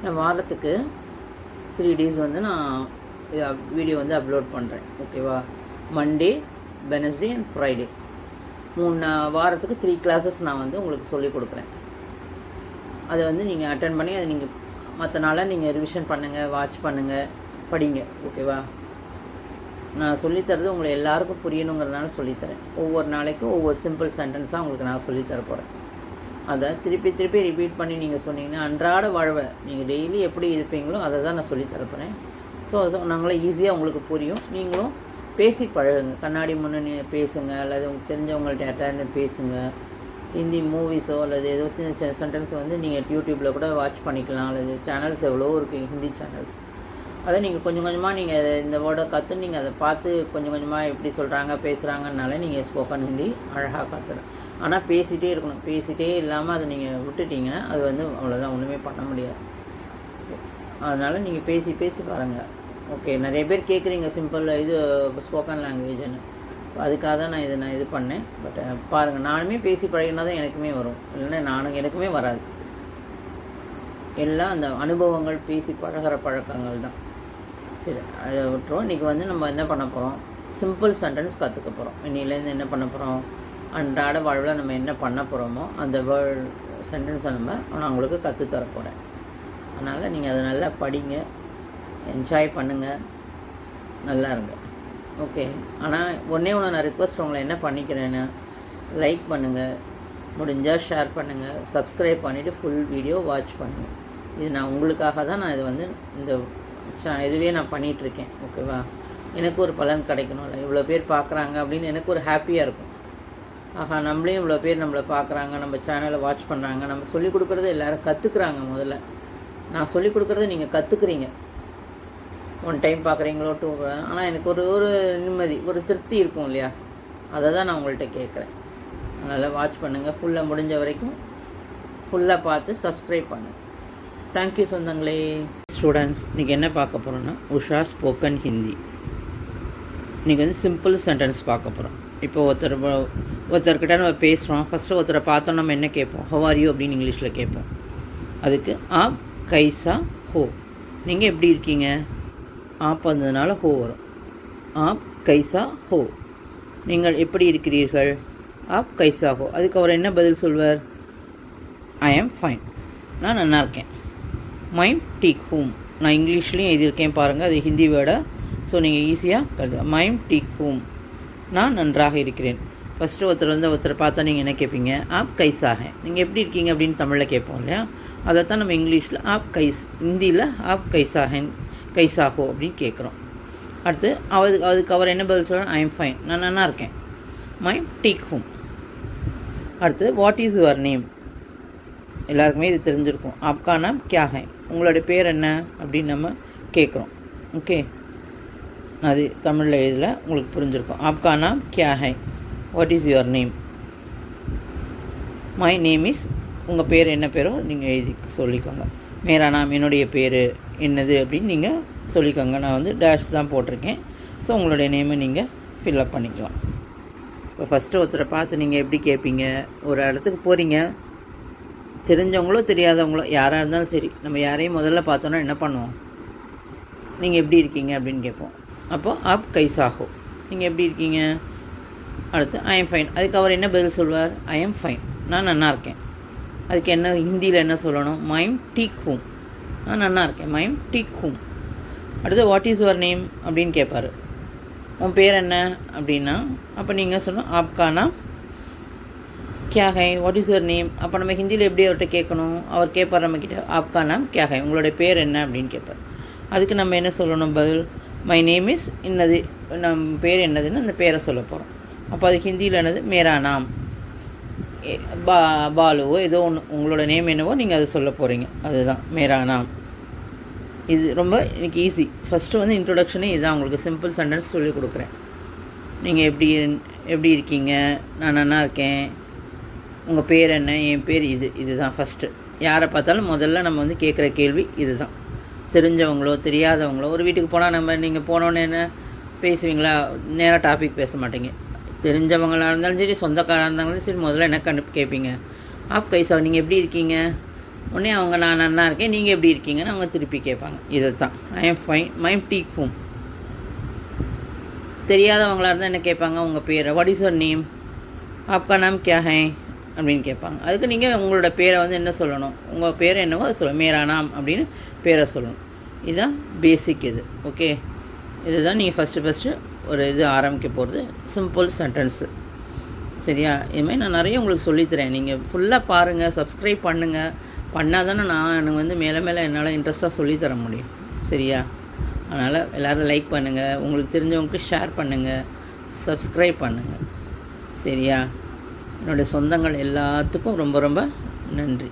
நான் வாரத்துக்கு 3 டேஸ் வந்து நான் வீடியோ வந்து அப்லோட் பண்ணுறேன். ஓகேவா? மண்டே, வெனஸ்டே அண்ட் ஃப்ரைடே 3 வாரத்துக்கு 3 கிளாஸஸ் நான் வந்து உங்களுக்கு சொல்லிக் கொடுக்குறேன். அதை வந்து நீங்கள் அட்டன் பண்ணி அதை நீங்கள் மற்ற நாளாக நீங்கள் ரிவிஷன் பண்ணுங்கள், வாட்ச் பண்ணுங்கள், படிங்க. ஓகேவா? நான் சொல்லித்தரது உங்களை எல்லாருக்கும் புரியணுங்கிறதுனால சொல்லித்தரேன். ஒவ்வொரு நாளைக்கும் ஒவ்வொரு சிம்பிள் சென்டென்ஸாக உங்களுக்கு நான் சொல்லித்தர போகிறேன். அதை திருப்பி திருப்பி ரிப்பீட் பண்ணி நீங்கள் சொன்னீங்கன்னா அன்றாட வாழ்வை நீங்கள் டெய்லி எப்படி இருப்பீங்களோ அதை தான் நான் சொல்லித்தரப்போகிறேன். ஸோ நாங்களே ஈஸியாக உங்களுக்கு புரியும். நீங்களும் பேசி பழகுங்க. கண்ணாடி முன்னே பேசுங்க, அல்லது உங்களுக்கு தெரிஞ்சவங்கள்ட்ட யார்ட்டாருந்து பேசுங்க. ஹிந்தி மூவிஸோ அல்லது ஏதோ சின்ன சென்டென்ஸ் வந்து நீங்கள் யூடியூப்பில் கூட வாட்ச் பண்ணிக்கலாம். அல்லது சேனல்ஸ் எவ்வளோ இருக்குது ஹிந்தி சேனல்ஸ். அதை நீங்கள் கொஞ்சம் கொஞ்சமாக நீங்கள் இந்த வேர்டை கற்று நீங்கள் அதை பார்த்து கொஞ்சம் கொஞ்சமாக எப்படி சொல்கிறாங்க பேசுகிறாங்கனால நீங்கள் ஸ்போக்கன் ஹிந்தி அழகாக கற்றுறேன். ஆனால் பேசிகிட்டே இருக்கணும். பேசிகிட்டே இல்லாமல் அதை நீங்கள் விட்டுட்டிங்கன்னா அது வந்து அவ்வளோதான், ஒன்றுமே பண்ண முடியாது. அதனால் நீங்கள் பேசி பேசி பாருங்கள். ஓகே, நிறைய பேர் கேட்குறீங்க சிம்பிள் இது ஸ்போக்கன் லாங்குவேஜ்னு. ஸோ அதுக்காக தான் நான் இது பண்ணேன். பட் பாருங்கள், நானுமே பேசி பழகினா தான் எனக்குமே வரும், இல்லைன்னா எனக்குமே வராது. எல்லாம் அந்த அனுபவங்கள், பேசி பழகிற பழக்கங்கள் தான். சரி, அதை விட்டுருவோம். இன்றைக்கி வந்து நம்ம என்ன பண்ண போகிறோம், சிம்பிள் சென்டென்ஸ் கற்றுக்க போகிறோம். இன்னிலேருந்து என்ன பண்ண போகிறோம், அன்றாட வாழ்வில் நம்ம என்ன பண்ண போகிறோமோ அந்த சென்டென்ஸை நான் உங்களுக்கு கற்றுத்தர போகிறேன். அதனால் நீங்கள் அதை நல்லா படிங்க, என்ஜாய் பண்ணுங்கள், நல்லா இருங்க. ஓகே, ஆனால் ஒன்றே நான் ரிக்வெஸ்ட் உங்களை என்ன பண்ணிக்கிறேன்னு, லைக் பண்ணுங்கள், முடிஞ்சால் ஷேர் பண்ணுங்கள், சப்ஸ்கிரைப் பண்ணிவிட்டு ஃபுல் வீடியோ வாட்ச் பண்ணுங்கள். இது நான் உங்களுக்காக தான் நான் இது வந்து இந்த இதுவே நான் பண்ணிகிட்ருக்கேன். ஓகேவா? எனக்கு ஒரு பலன் கிடைக்கணும்ல, இவ்வளோ பேர் பார்க்குறாங்க அப்படின்னு எனக்கு ஒரு ஹாப்பியாக இருக்கும். ஆஹா, நம்மளையும் இவ்வளோ பேர் நம்மளை பார்க்குறாங்க, நம்ம சேனலை வாட்ச் பண்ணுறாங்க, நம்ம சொல்லிக் கொடுக்குறத எல்லோரும் கற்றுக்குறாங்க. முதல்ல நான் சொல்லிக் கொடுக்குறத நீங்கள் கற்றுக்குறீங்க. 1 டைம் பார்க்குறீங்களோ 2, ஆனால் எனக்கு ஒரு நிம்மதி, ஒரு திருப்தி இருக்கும் இல்லையா? அதை தான் நான் உங்கள்கிட்ட கேட்குறேன். அதனால் வாட்ச் பண்ணுங்கள், ஃபுல்லாக முடிஞ்ச வரைக்கும் ஃபுல்லாக பார்த்து சப்ஸ்கிரைப் பண்ணுங்கள். தேங்க்யூ சொந்தங்களே. ஸ்டூடெண்ட்ஸ், இன்றைக்கி என்ன பார்க்க போகிறோன்னா உஷா ஸ்போக்கன் ஹிந்தி. இன்றைக்கி வந்து சிம்பிள் சென்டென்ஸ் பார்க்க போகிறோம். இப்போ ஒருத்தர்கிட்ட நம்ம பேசுகிறோம். ஃபஸ்ட்டு ஒருத்தரை பார்த்தோம், நம்ம என்ன கேட்போம், ஹவ் ஆர் யூ அப்படின்னு இங்கிலீஷில் கேட்போம். அதுக்கு ஆப் கைசா ஹோ, நீங்கள் எப்படி இருக்கீங்க, ஆப் வந்ததுனால ஹோ வரும். ஆப் கைசா ஹோ, நீங்கள் எப்படி இருக்கிறீர்கள், ஆப் கைசா ஹோ. அதுக்கு அவர் என்ன பதில் சொல்வார், ஐ ஆம் ஃபைன், நான் நல்லா இருக்கேன். மைம் டீக் ஹூம், நான் இங்கிலீஷ்லேயும் எழுதியிருக்கேன் பாருங்கள், அது ஹிந்தி வேர்டை. ஸோ நீங்கள் ஈஸியாக கருது. மைம் டீக் ஹூம், நான் நன்றாக இருக்கிறேன். ஃபஸ்ட்டு ஒருத்தரை பார்த்தா நீங்கள் என்ன கேட்பீங்க, ஆப் கைசாக, நீங்கள் எப்படி இருக்கீங்க அப்படின்னு தமிழில் கேட்போம் இல்லையா? அதைத்தான் நம்ம இங்கிலீஷில் ஆப் கைஸ், ஹிந்தியில் ஆப் கைசாகோ அப்படின்னு கேட்குறோம். அடுத்து அதுக்கு அவர் என்ன பதில் சொல்கிறார், ஐ எம் ஃபைன், நான் நல்லா இருக்கேன். மைம் டீக் ஹூம். அடுத்து வாட் இஸ் யுவர் நேம், எல்லாருக்குமே இது தெரிஞ்சிருக்கும். ஆப்கா நாம் கியா ஹை, உங்களோட பேர் என்ன அப்படின்னு நம்ம கேட்குறோம். ஓகே, அது தமிழில் இதில் உங்களுக்கு புரிஞ்சிருக்கும். ஆப்கா நாம் கியா ஹை, what is your name. My name is, உங்கள் பேர் என்ன பேரோ நீங்கள் எழுதி சொல்லிக்கோங்க. மேரா நாம், என்னுடைய பேர் என்னது அப்படின்னு நீங்கள் சொல்லிக்கோங்க. நான் வந்து டேஷ் தான் போட்டிருக்கேன். ஸோ உங்களுடைய நேமை நீங்கள் ஃபில்அப் பண்ணிக்கலாம். இப்போ ஃபஸ்ட்டு ஒருத்தரை பார்த்து நீங்கள் எப்படி கேட்பீங்க, ஒரு இடத்துக்கு போகிறீங்க, தெரிஞ்சவங்களோ தெரியாதவங்களோ யாராக இருந்தாலும் சரி, நம்ம யாரையும் முதல்ல பார்த்தோன்னா என்ன பண்ணுவோம், நீங்கள் எப்படி இருக்கீங்க அப்படின்னு கேட்போம். அப்போது ஆப் கைசாகோ, நீங்கள் எப்படி இருக்கீங்க. அடுத்து ஐ எம் ஃபைன், அதுக்கு அவர் என்ன பதில் சொல்வார், ஐ எம் ஃபைன், நான் நல்லா இருக்கேன். அதுக்கு என்ன ஹிந்தியில் என்ன சொல்லணும், மைம் டீக் ஹூம், நான் நல்லா இருக்கேன், மைம் டீக் ஹூம். அடுத்து வாட் இஸ் யுவர் நேம் அப்படின்னு கேட்பார், உன் பேர் என்ன அப்படின்னா, அப்போ நீங்கள் சொல்லணும் ஆப்கா நாம் கியா ஹை, வாட் இஸ் யுவர் நேம். அப்போ நம்ம ஹிந்தியில் எப்படி அவர்கிட்ட கேட்கணும், அவர் கேட்பார் நம்மக்கிட்ட, ஆப்கா நாம் கியா ஹை, உங்களுடைய பேர் என்ன அப்படின்னு கேட்பார். அதுக்கு நம்ம என்ன சொல்லணும் பதில், மை நேம் இஸ் என்னது, நம்ம பேர் என்னதுன்னு அந்த பேரை சொல்ல போகிறோம். அப்போ அது ஹிந்தியில் என்னது, மேரா நாம், பாலுவோ ஏதோ ஒன்று, உங்களோட நேம் என்னவோ நீங்கள் அதை சொல்ல போகிறீங்க, அதுதான் மேரா நாம். இது ரொம்ப எனக்கு ஈஸி. ஃபஸ்ட்டு வந்து இன்ட்ரொடக்ஷனே இதுதான், உங்களுக்கு சிம்பிள் சென்டென்ஸ் சொல்லிக் கொடுக்குறேன். நீங்கள் எப்படி இருக்கீங்க, நான் நல்லா இருக்கேன், உங்கள் பேர் என்ன, என் பேர் இதுதான் ஃபஸ்ட்டு. யாரை பார்த்தாலும் முதல்ல நம்ம வந்து கேட்குற கேள்வி இதுதான். தெரிஞ்சவங்களோ தெரியாதவங்களோ, ஒரு வீட்டுக்கு போனால் நீங்கள் போனோன்னே என்ன பேசுவீங்களா, நேராக டாபிக் பேச மாட்டீங்க. தெரிஞ்சவங்களாக இருந்தாலும் சரி, சொந்தக்காராக இருந்தாலும் சரி, முதல்ல என்ன கேட்பீங்க, ஆப் கைசா, நீங்கள் எப்படி இருக்கீங்க, உடனே அவங்க நான் நல்லா இருக்கேன், நீங்கள் எப்படி இருக்கீங்கன்னு அவங்க திருப்பி கேட்பாங்க. இதை தான் ஐ எம் ஃபைன் மைம் டீக் ஹூம். தெரியாதவங்களாக இருந்தால் என்ன கேட்பாங்க, உங்கள் பேரை, வாட் இஸ் யுவர் நேம், ஆப்கா நாம் கியா ஹை அப்படின்னு கேட்பாங்க. அதுக்கு நீங்கள் உங்களோட பேரை வந்து என்ன சொல்லணும், உங்கள் பேர் என்னவோ அதை சொல்லணும், மேரா நாம் அப்படின்னு பேரை சொல்லணும். இதுதான் பேசிக் இது. ஓகே, இதுதான் நீங்கள் ஃபஸ்ட்டு ஒரு இது ஆரம்பிக்க போகிறது, சிம்பிள் சென்டென்ஸு. சரியா? இதுமாதிரி நான் நிறைய உங்களுக்கு சொல்லித்தரேன். நீங்கள் ஃபுல்லாக பாருங்கள், சப்ஸ்கிரைப் பண்ணுங்கள். பண்ணால் தானே எனக்கு வந்து மேலே என்னால் இன்ட்ரெஸ்ட்டாக சொல்லித்தர முடியும். சரியா? அதனால் எல்லோரும் லைக் பண்ணுங்கள், உங்களுக்கு தெரிஞ்சவங்களுக்கு ஷேர் பண்ணுங்கள், சப்ஸ்கிரைப் பண்ணுங்கள். சரியா? என்னுடைய சொந்தங்கள் எல்லாத்துக்கும் ரொம்ப ரொம்ப நன்றி.